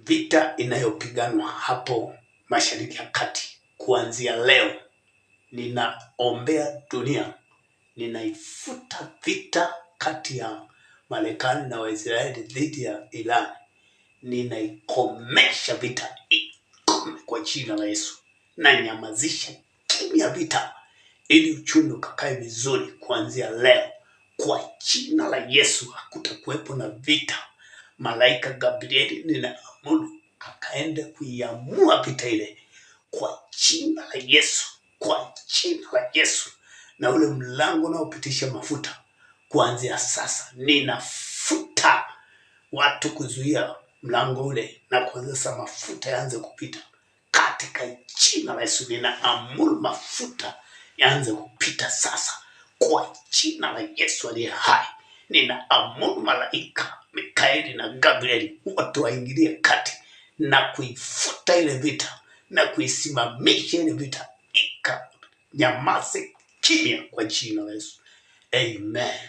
vita inayopiganwa hapo Mashariki ya Kati. Kuanzia leo ninaombea dunia, ninaifuta vita kati ya Marekani na Waisraeli dhidi ya Iran. Ninaikomesha vita ikome kwa jina la Yesu. Na nyamazisha kimya vita ili uchumi ukakae vizuri kuanzia leo. Kwa jina la Yesu hakutakuwepo na vita. Malaika Gabrieli ninaamuru akaende kuiamua vita ile kwa jina la Yesu, kwa jina la Yesu. Na ule mlango unaopitisha mafuta kuanzia sasa ninafuta watu kuzuia mlango ule, na kuanzia sasa mafuta yaanze kupita katika jina la Yesu. Ninaamuru mafuta yaanze kupita sasa kwa jina la Yesu aliye hai. Ninaamuru malaika Mikaeli na Gabrieli watu waingilie kati na kuifuta ile vita na kuisimamisha ile vita ikanyamaze kimya kwa jina la Yesu. Amen.